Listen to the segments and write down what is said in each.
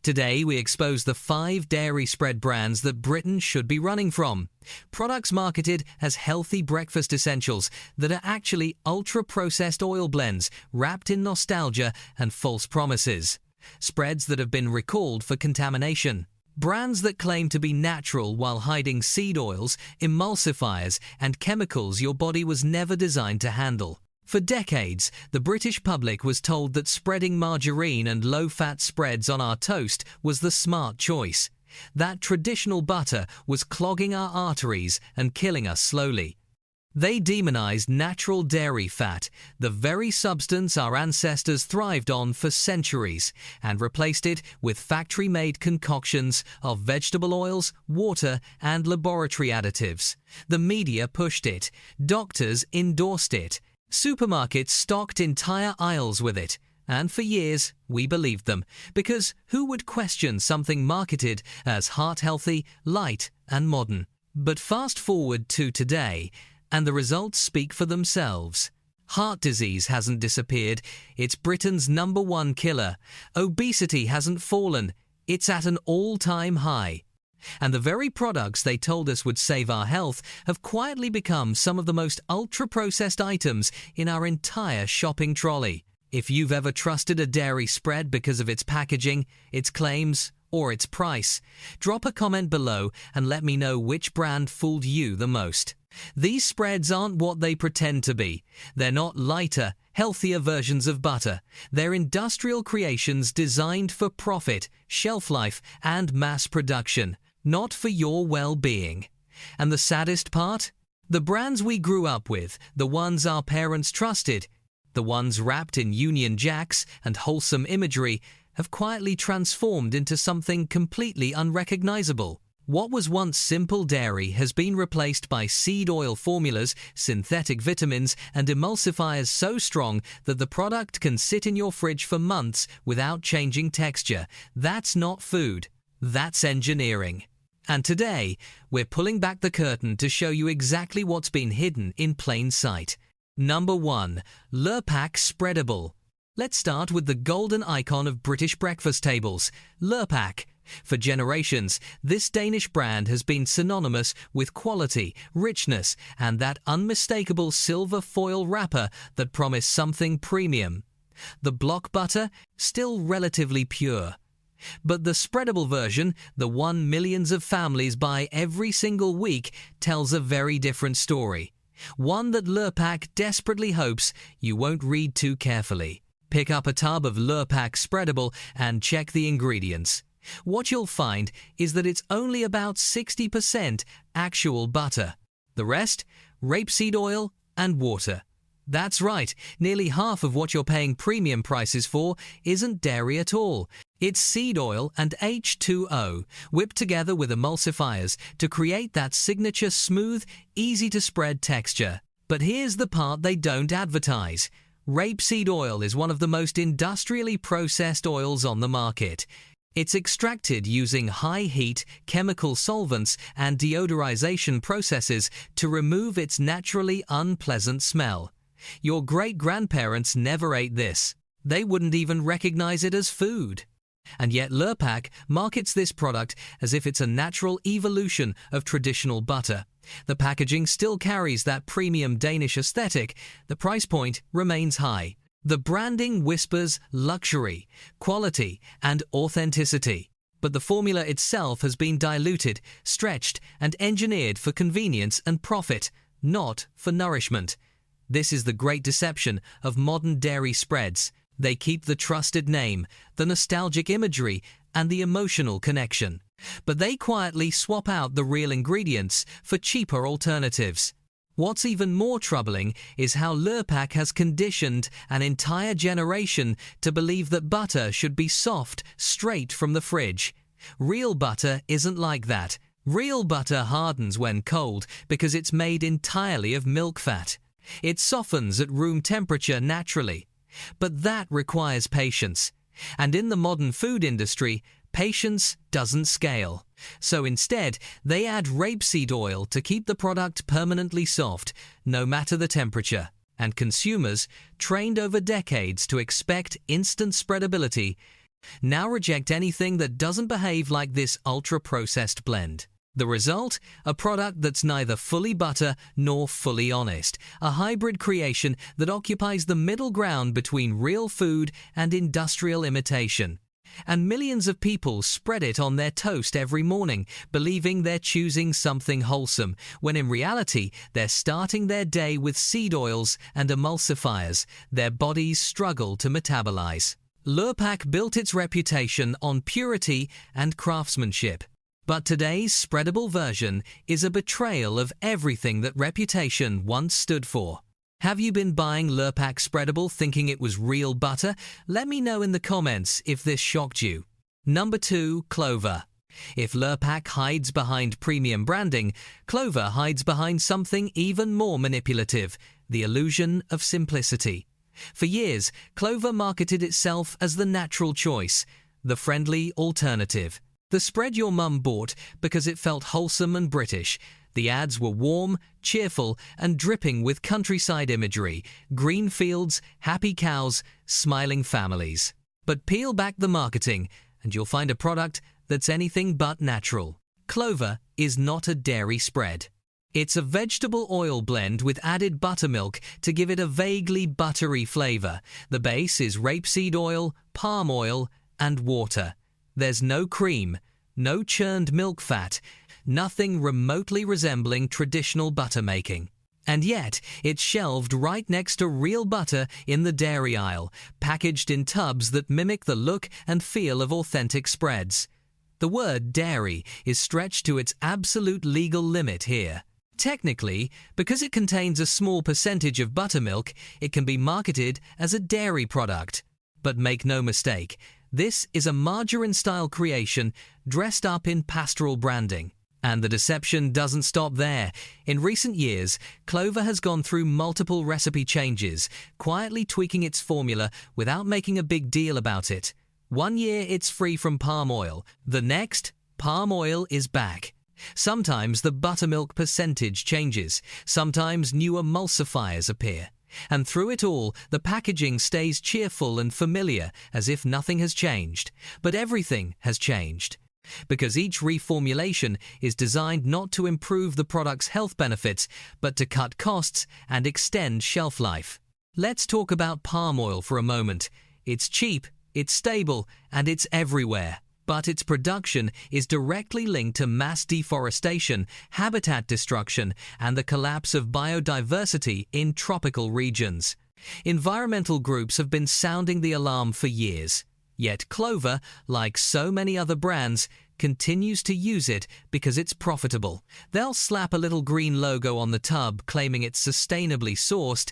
Today, we expose the 5 dairy spread brands that Britain should be running from. Products marketed as healthy breakfast essentials that are actually ultra-processed oil blends wrapped in nostalgia and false promises. Spreads that have been recalled for contamination. Brands that claim to be natural while hiding seed oils, emulsifiers, and chemicals your body was never designed to handle. For decades, the British public was told that spreading margarine and low-fat spreads on our toast was the smart choice. That traditional butter was clogging our arteries and killing us slowly. They demonized natural dairy fat, the very substance our ancestors thrived on for centuries, and replaced it with factory-made concoctions of vegetable oils, water, and laboratory additives. The media pushed it. Doctors endorsed it. Supermarkets stocked entire aisles with it, and for years we believed them, because who would question something marketed as heart-healthy, light and modern? But fast forward to today, and the results speak for themselves. Heart disease hasn't disappeared, it's Britain's #1 killer. Obesity hasn't fallen, it's at an all-time high. And the very products they told us would save our health have quietly become some of the most ultra-processed items in our entire shopping trolley. If you've ever trusted a dairy spread because of its packaging, its claims, or its price, drop a comment below and let me know which brand fooled you the most. These spreads aren't what they pretend to be. They're not lighter, healthier versions of butter. They're industrial creations designed for profit, shelf life, and mass production, not for your well-being. And the saddest part? The brands we grew up with, the ones our parents trusted, the ones wrapped in Union Jacks and wholesome imagery, have quietly transformed into something completely unrecognizable. What was once simple dairy has been replaced by seed oil formulas, synthetic vitamins, and emulsifiers so strong that the product can sit in your fridge for months without changing texture. That's not food. That's engineering. And today, we're pulling back the curtain to show you exactly what's been hidden in plain sight. Number 1. Lurpak Spreadable. Let's start with the golden icon of British breakfast tables, Lurpak. For generations, this Danish brand has been synonymous with quality, richness, and that unmistakable silver foil wrapper that promised something premium. The block butter, still relatively pure. But the spreadable version, the one millions of families buy every single week, tells a very different story. One that Lurpak desperately hopes you won't read too carefully. Pick up a tub of Lurpak Spreadable and check the ingredients. What you'll find is that it's only about 60% actual butter. The rest, rapeseed oil and water. That's right, nearly half of what you're paying premium prices for isn't dairy at all. It's seed oil and H2O, whipped together with emulsifiers to create that signature smooth, easy-to-spread texture. But here's the part they don't advertise. Rapeseed oil is one of the most industrially processed oils on the market. It's extracted using high-heat, chemical solvents and deodorization processes to remove its naturally unpleasant smell. Your great-grandparents never ate this. They wouldn't even recognize it as food. And yet Lurpak markets this product as if it's a natural evolution of traditional butter. The packaging still carries that premium Danish aesthetic. The price point remains high. The branding whispers luxury, quality, and authenticity. But the formula itself has been diluted, stretched, and engineered for convenience and profit, not for nourishment. This is the great deception of modern dairy spreads. They keep the trusted name, the nostalgic imagery, and the emotional connection. But they quietly swap out the real ingredients for cheaper alternatives. What's even more troubling is how Lurpak has conditioned an entire generation to believe that butter should be soft, straight from the fridge. Real butter isn't like that. Real butter hardens when cold because it's made entirely of milk fat. It softens at room temperature naturally. But that requires patience. And in the modern food industry, patience doesn't scale. So instead, they add rapeseed oil to keep the product permanently soft, no matter the temperature. And consumers, trained over decades to expect instant spreadability, Now reject anything that doesn't behave like this ultra-processed blend. The result? A product that's neither fully butter nor fully honest. A hybrid creation that occupies the middle ground between real food and industrial imitation. And millions of people spread it on their toast every morning, believing they're choosing something wholesome, when in reality they're starting their day with seed oils and emulsifiers their bodies struggle to metabolize. Lurpak built its reputation on purity and craftsmanship. But today's spreadable version is a betrayal of everything that reputation once stood for. Have you been buying Lurpak Spreadable thinking it was real butter? Let me know in the comments if this shocked you. Number 2. Clover. If Lurpak hides behind premium branding, Clover hides behind something even more manipulative, the illusion of simplicity. For years, Clover marketed itself as the natural choice, the friendly alternative. The spread your mum bought because it felt wholesome and British. The ads were warm, cheerful, and dripping with countryside imagery, green fields, happy cows, smiling families. But peel back the marketing, and you'll find a product that's anything but natural. Clover is not a dairy spread. It's a vegetable oil blend with added buttermilk to give it a vaguely buttery flavor. The base is rapeseed oil, palm oil, and water. There's no cream, no churned milk fat, nothing remotely resembling traditional butter making. And yet, it's shelved right next to real butter in the dairy aisle, packaged in tubs that mimic the look and feel of authentic spreads. The word dairy is stretched to its absolute legal limit here. Technically, because it contains a small percentage of buttermilk, it can be marketed as a dairy product. But make no mistake, this is a margarine-style creation dressed up in pastoral branding. And the deception doesn't stop there. In recent years, Clover has gone through multiple recipe changes, quietly tweaking its formula without making a big deal about it. One year it's free from palm oil. The next, palm oil is back. Sometimes the buttermilk percentage changes. Sometimes new emulsifiers appear. And through it all, the packaging stays cheerful and familiar, as if nothing has changed. But everything has changed. Because each reformulation is designed not to improve the product's health benefits, but to cut costs and extend shelf life. Let's talk about palm oil for a moment. It's cheap, it's stable, and it's everywhere. But its production is directly linked to mass deforestation, habitat destruction, and the collapse of biodiversity in tropical regions. Environmental groups have been sounding the alarm for years. Yet Clover, like so many other brands, continues to use it because it's profitable. They'll slap a little green logo on the tub claiming it's sustainably sourced,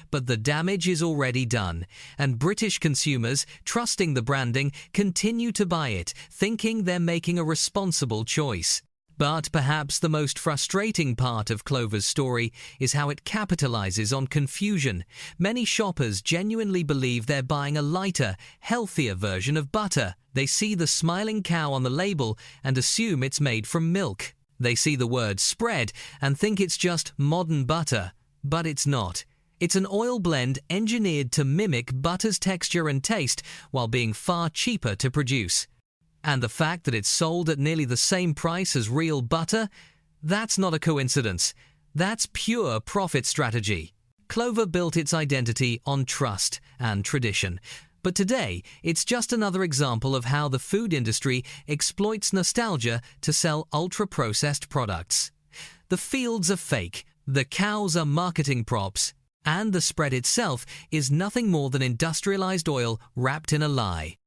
but the damage is already done, and British consumers, trusting the branding, continue to buy it, thinking they're making a responsible choice. But perhaps the most frustrating part of Clover's story is how it capitalizes on confusion. Many shoppers genuinely believe they're buying a lighter, healthier version of butter. They see the smiling cow on the label and assume it's made from milk. They see the word spread and think it's just modern butter. But it's not. It's an oil blend engineered to mimic butter's texture and taste while being far cheaper to produce. And the fact that it's sold at nearly the same price as real butter, that's not a coincidence. That's pure profit strategy. Clover built its identity on trust and tradition. But today, it's just another example of how the food industry exploits nostalgia to sell ultra-processed products. The fields are fake, the cows are marketing props, and the spread itself is nothing more than industrialized oil wrapped in a lie.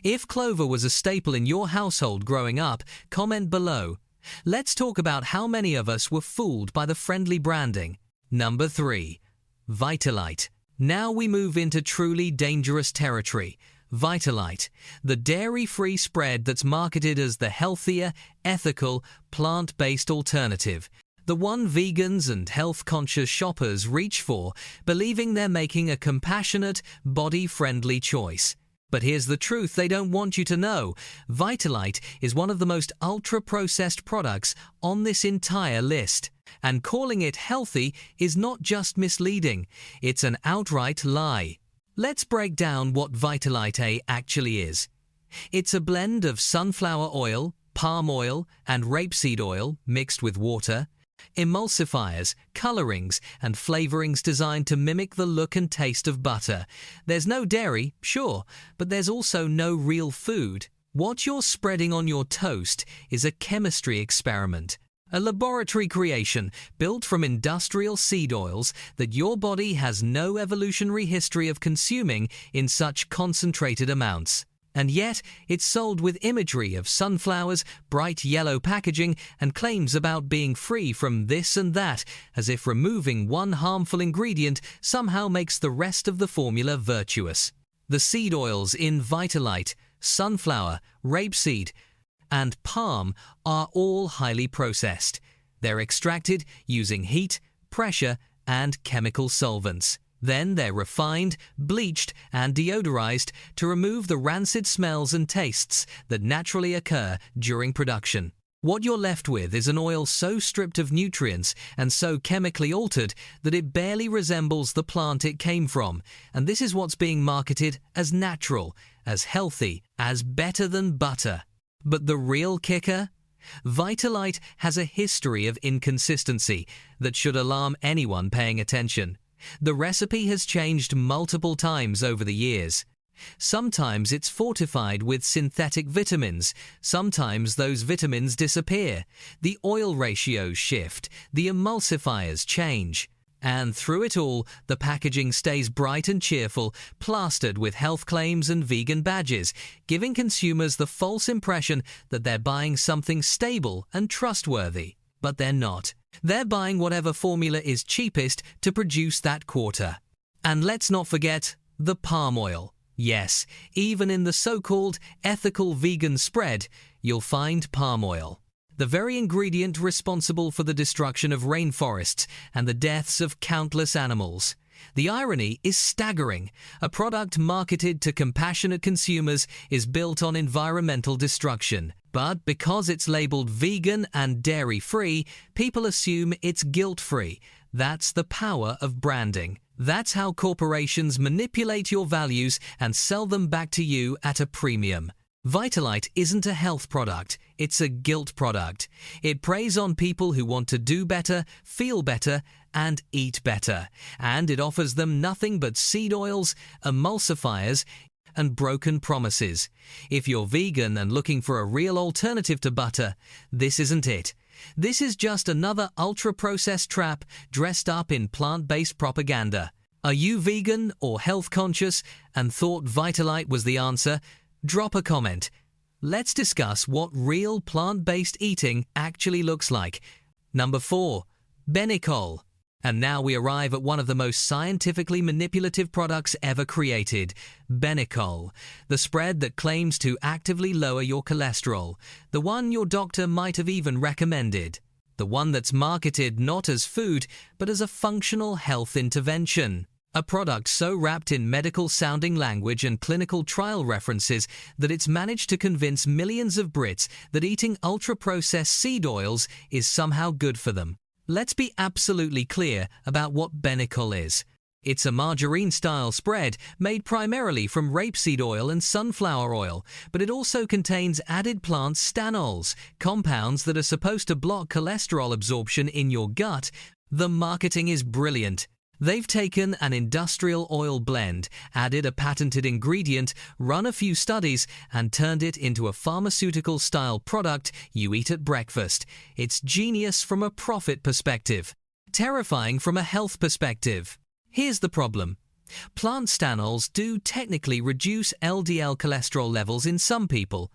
If Clover was a staple in your household growing up, comment below. Let's talk about how many of us were fooled by the friendly branding. Number 3. Vitalite. Now we move into truly dangerous territory. Vitalite, the dairy-free spread that's marketed as the healthier, ethical, plant-based alternative. The one vegans and health-conscious shoppers reach for, believing they're making a compassionate, body-friendly choice. But here's the truth they don't want you to know. Vitalite is one of the most ultra-processed products on this entire list. And calling it healthy is not just misleading, it's an outright lie. Let's break down what Vitalite A actually is. It's a blend of sunflower oil, palm oil, and rapeseed oil mixed with water, emulsifiers, colorings, and flavorings designed to mimic the look and taste of butter. There's no dairy, sure, but there's also no real food. What you're spreading on your toast is a chemistry experiment, a laboratory creation built from industrial seed oils that your body has no evolutionary history of consuming in such concentrated amounts. And yet, it's sold with imagery of sunflowers, bright yellow packaging, and claims about being free from this and that, as if removing one harmful ingredient somehow makes the rest of the formula virtuous. The seed oils in Vitalite, sunflower, rapeseed, and palm are all highly processed. They're extracted using heat, pressure, and chemical solvents. Then they're refined, bleached, and deodorized to remove the rancid smells and tastes that naturally occur during production. What you're left with is an oil so stripped of nutrients and so chemically altered that it barely resembles the plant it came from, and this is what's being marketed as natural, as healthy, as better than butter. But the real kicker? Vitalite has a history of inconsistency that should alarm anyone paying attention. The recipe has changed multiple times over the years. Sometimes it's fortified with synthetic vitamins. Sometimes those vitamins disappear. The oil ratios shift. The emulsifiers change. And through it all, the packaging stays bright and cheerful, plastered with health claims and vegan badges, giving consumers the false impression that they're buying something stable and trustworthy. But they're not. They're buying whatever formula is cheapest to produce that quarter. And let's not forget the palm oil. Yes, even in the so-called ethical vegan spread, you'll find palm oil. The very ingredient responsible for the destruction of rainforests and the deaths of countless animals. The irony is staggering. A product marketed to compassionate consumers is built on environmental destruction. But because it's labeled vegan and dairy-free, people assume it's guilt-free. That's the power of branding. That's how corporations manipulate your values and sell them back to you at a premium. Vitalite isn't a health product, it's a guilt product. It preys on people who want to do better, feel better, and eat better. And it offers them nothing but seed oils, emulsifiers, and broken promises. If you're vegan and looking for a real alternative to butter, this isn't it. This is just another ultra-processed trap dressed up in plant-based propaganda. Are you vegan or health-conscious and thought Vitalite was the answer? Drop a comment. Let's discuss what real plant-based eating actually looks like. Number 4. Benicol. And now we arrive at one of the most scientifically manipulative products ever created, Benicol, the spread that claims to actively lower your cholesterol, the one your doctor might have even recommended, the one that's marketed not as food but as a functional health intervention. A product so wrapped in medical-sounding language and clinical trial references that it's managed to convince millions of Brits that eating ultra-processed seed oils is somehow good for them. Let's be absolutely clear about what Benicol is. It's a margarine-style spread made primarily from rapeseed oil and sunflower oil, but it also contains added plant stanols, compounds that are supposed to block cholesterol absorption in your gut. The marketing is brilliant. They've taken an industrial oil blend, added a patented ingredient, run a few studies, and turned it into a pharmaceutical-style product you eat at breakfast. It's genius from a profit perspective, terrifying from a health perspective. Here's the problem. Plant stanols do technically reduce LDL cholesterol levels in some people.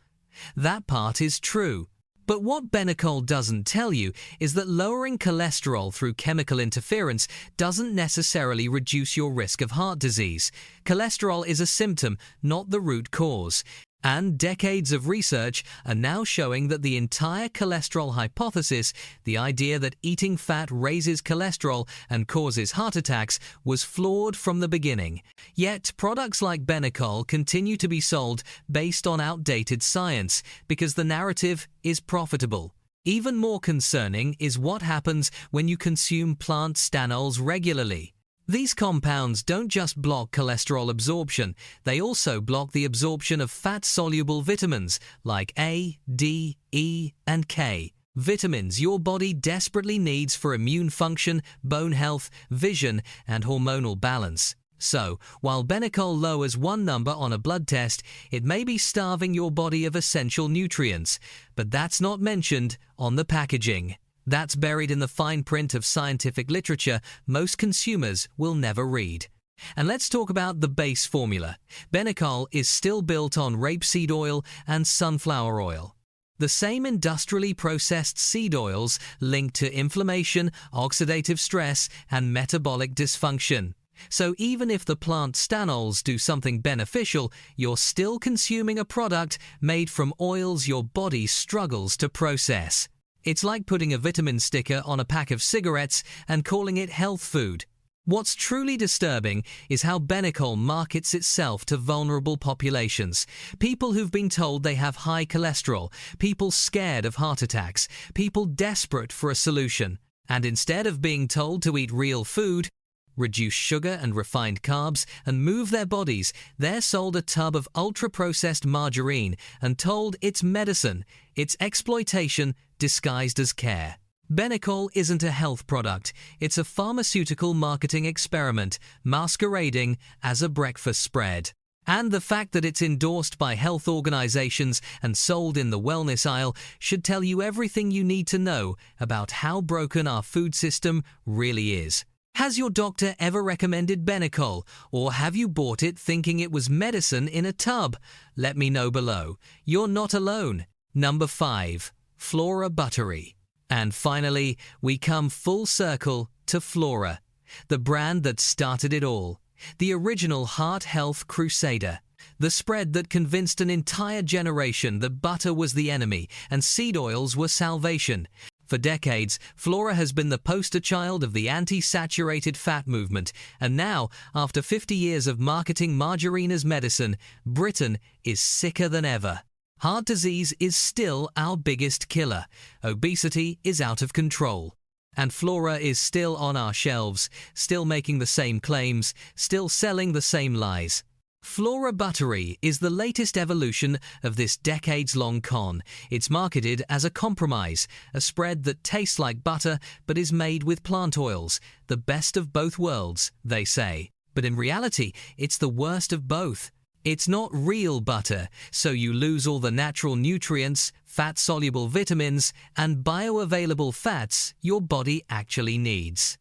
That part is true. But what Benicol doesn't tell you is that lowering cholesterol through chemical interference doesn't necessarily reduce your risk of heart disease. Cholesterol is a symptom, not the root cause. And decades of research are now showing that the entire cholesterol hypothesis, the idea that eating fat raises cholesterol and causes heart attacks, was flawed from the beginning. Yet products like Benicol continue to be sold based on outdated science because the narrative is profitable. Even more concerning is what happens when you consume plant stanols regularly. These compounds don't just block cholesterol absorption, they also block the absorption of fat-soluble vitamins like A, D, E, and K. Vitamins your body desperately needs for immune function, bone health, vision, and hormonal balance. So, while Benecol lowers one number on a blood test, it may be starving your body of essential nutrients, but that's not mentioned on the packaging. That's buried in the fine print of scientific literature most consumers will never read. And let's talk about the base formula. Benecol is still built on rapeseed oil and sunflower oil. The same industrially processed seed oils linked to inflammation, oxidative stress, and metabolic dysfunction. So even if the plant stanols do something beneficial, you're still consuming a product made from oils your body struggles to process. It's like putting a vitamin sticker on a pack of cigarettes and calling it health food. What's truly disturbing is how Benecol markets itself to vulnerable populations. People who've been told they have high cholesterol, people scared of heart attacks, people desperate for a solution. And instead of being told to eat real food, reduce sugar and refined carbs, and move their bodies, they're sold a tub of ultra-processed margarine and told it's medicine, it's exploitation disguised as care. Benecol isn't a health product, it's a pharmaceutical marketing experiment masquerading as a breakfast spread. And the fact that it's endorsed by health organizations and sold in the wellness aisle should tell you everything you need to know about how broken our food system really is. Has your doctor ever recommended Benecol, or have you bought it thinking it was medicine in a tub? Let me know below. You're not alone. Number 5. Flora Buttery. And finally, we come full circle to Flora, the brand that started it all. The original heart health crusader. The spread that convinced an entire generation that butter was the enemy and seed oils were salvation. For decades, Flora has been the poster child of the anti-saturated fat movement, and now, after 50 years of marketing margarine as medicine, Britain is sicker than ever. Heart disease is still our biggest killer. Obesity is out of control. And Flora is still on our shelves, still making the same claims, still selling the same lies. Flora Buttery is the latest evolution of this decades-long con. It's marketed as a compromise, a spread that tastes like butter but is made with plant oils, the best of both worlds, they say. But in reality, it's the worst of both. It's not real butter, so you lose all the natural nutrients, fat-soluble vitamins, and bioavailable fats your body actually needs.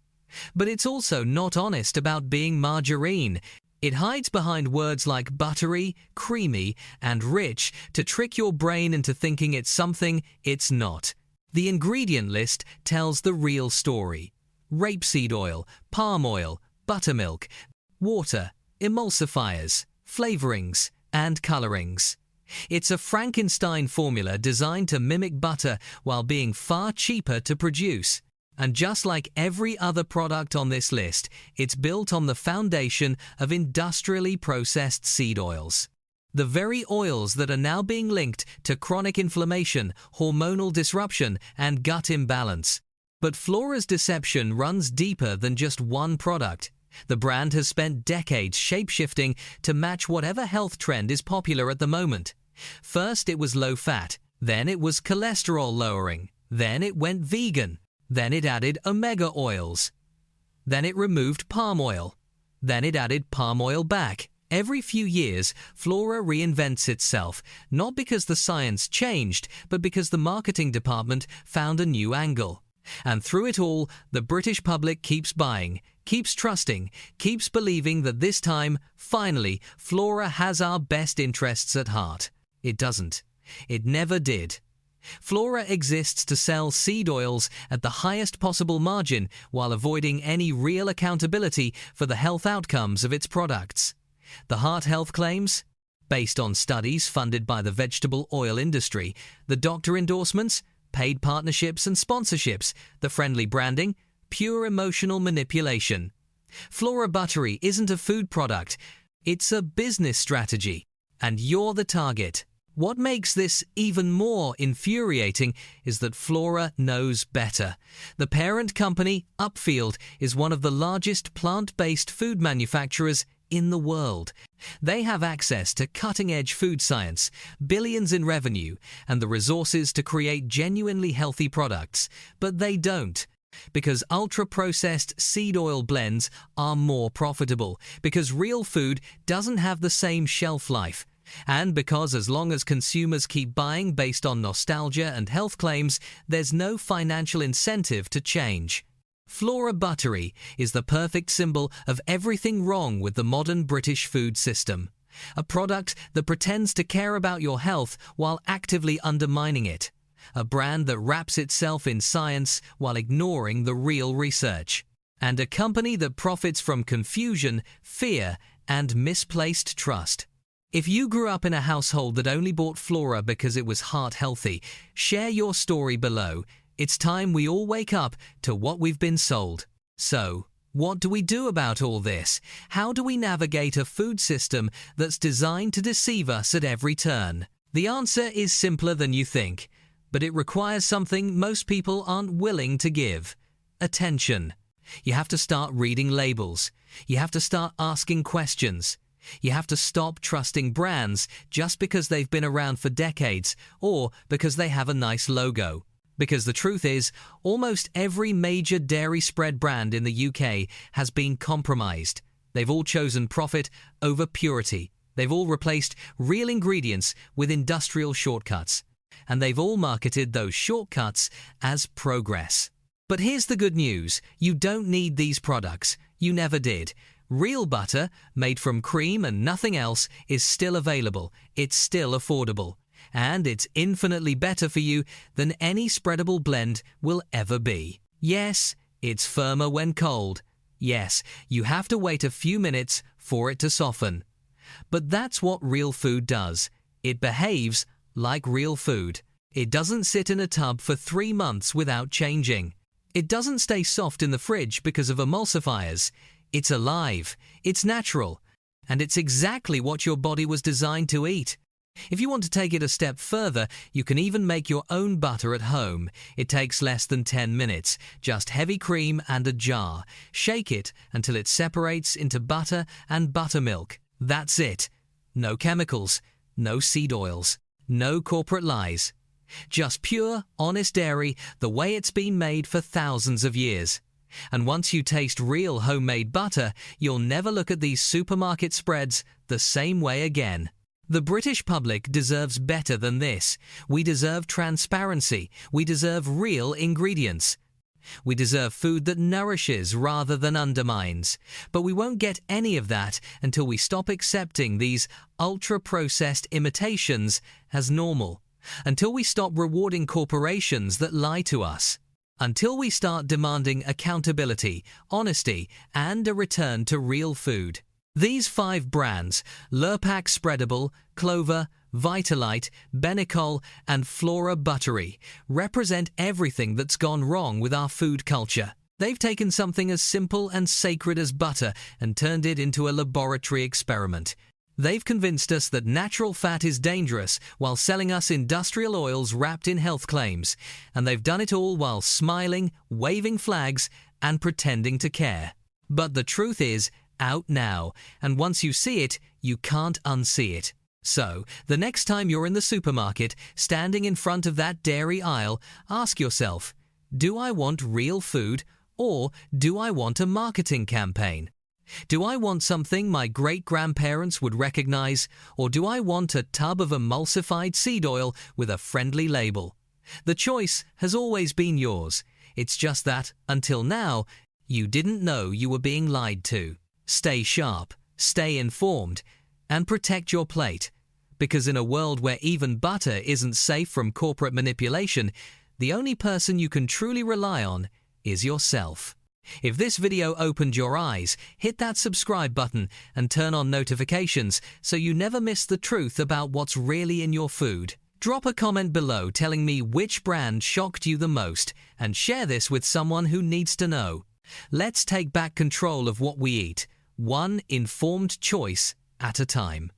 But it's also not honest about being margarine. It hides behind words like buttery, creamy, and rich to trick your brain into thinking it's something it's not. The ingredient list tells the real story. Rapeseed oil, palm oil, buttermilk, water, emulsifiers, flavorings, and colorings. It's a Frankenstein formula designed to mimic butter while being far cheaper to produce. And just like every other product on this list, it's built on the foundation of industrially processed seed oils. The very oils that are now being linked to chronic inflammation, hormonal disruption, and gut imbalance. But Flora's deception runs deeper than just one product. The brand has spent decades shape-shifting to match whatever health trend is popular at the moment. First it was low-fat, then it was cholesterol-lowering, then it went vegan. Then it added omega oils. Then it removed palm oil. Then it added palm oil back. Every few years, Flora reinvents itself, not because the science changed, but because the marketing department found a new angle. And through it all, the British public keeps buying, keeps trusting, keeps believing that this time, finally, Flora has our best interests at heart. It doesn't. It never did. Flora exists to sell seed oils at the highest possible margin while avoiding any real accountability for the health outcomes of its products. The heart health claims? Based on studies funded by the vegetable oil industry, the doctor endorsements, paid partnerships and sponsorships, the friendly branding, pure emotional manipulation. Flora Buttery isn't a food product, it's a business strategy, and you're the target. What makes this even more infuriating is that Flora knows better. The parent company, Upfield, is one of the largest plant-based food manufacturers in the world. They have access to cutting-edge food science, billions in revenue, and the resources to create genuinely healthy products. But they don't. Because ultra-processed seed oil blends are more profitable. Because real food doesn't have the same shelf life. And because as long as consumers keep buying based on nostalgia and health claims, there's no financial incentive to change. Flora Buttery is the perfect symbol of everything wrong with the modern British food system. A product that pretends to care about your health while actively undermining it. A brand that wraps itself in science while ignoring the real research. And a company that profits from confusion, fear, and misplaced trust. If you grew up in a household that only bought Flora because it was heart healthy, share your story below. It's time we all wake up to what we've been sold. So, what do we do about all this? How do we navigate a food system that's designed to deceive us at every turn? The answer is simpler than you think, but it requires something most people aren't willing to give: attention. You have to start reading labels. You have to start asking questions. You have to stop trusting brands just because they've been around for decades or because they have a nice logo. Because the truth is, almost every major dairy spread brand in the UK has been compromised. They've all chosen profit over purity. They've all replaced real ingredients with industrial shortcuts. And they've all marketed those shortcuts as progress. But here's the good news. You don't need these products. You never did. Real butter, made from cream and nothing else, is still available. It's still affordable. And it's infinitely better for you than any spreadable blend will ever be. Yes, it's firmer when cold. Yes, you have to wait a few minutes for it to soften. But that's what real food does. It behaves like real food. It doesn't sit in a tub for 3 months without changing. It doesn't stay soft in the fridge because of emulsifiers. It's alive, it's natural, and it's exactly what your body was designed to eat. If you want to take it a step further, you can even make your own butter at home. It takes less than 10 minutes, just heavy cream and a jar. Shake it until it separates into butter and buttermilk. That's it. No chemicals, no seed oils, no corporate lies. Just pure, honest dairy the way it's been made for thousands of years. And once you taste real homemade butter, you'll never look at these supermarket spreads the same way again. The British public deserves better than this. We deserve transparency. We deserve real ingredients. We deserve food that nourishes rather than undermines. But we won't get any of that until we stop accepting these ultra-processed imitations as normal. Until we stop rewarding corporations that lie to us. Until we start demanding accountability, honesty, and a return to real food. These 5 brands, Lurpak Spreadable, Clover, Vitalite, Benicol, and Flora Buttery, represent everything that's gone wrong with our food culture. They've taken something as simple and sacred as butter and turned it into a laboratory experiment. They've convinced us that natural fat is dangerous while selling us industrial oils wrapped in health claims. And they've done it all while smiling, waving flags, and pretending to care. But the truth is out now, and once you see it, you can't unsee it. So, the next time you're in the supermarket, standing in front of that dairy aisle, ask yourself, do I want real food, or do I want a marketing campaign? Do I want something my great-grandparents would recognize, or do I want a tub of emulsified seed oil with a friendly label? The choice has always been yours. It's just that, until now, you didn't know you were being lied to. Stay sharp, stay informed, and protect your plate. Because in a world where even butter isn't safe from corporate manipulation, the only person you can truly rely on is yourself. If this video opened your eyes, hit that subscribe button and turn on notifications so you never miss the truth about what's really in your food. Drop a comment below telling me which brand shocked you the most and share this with someone who needs to know. Let's take back control of what we eat, one informed choice at a time.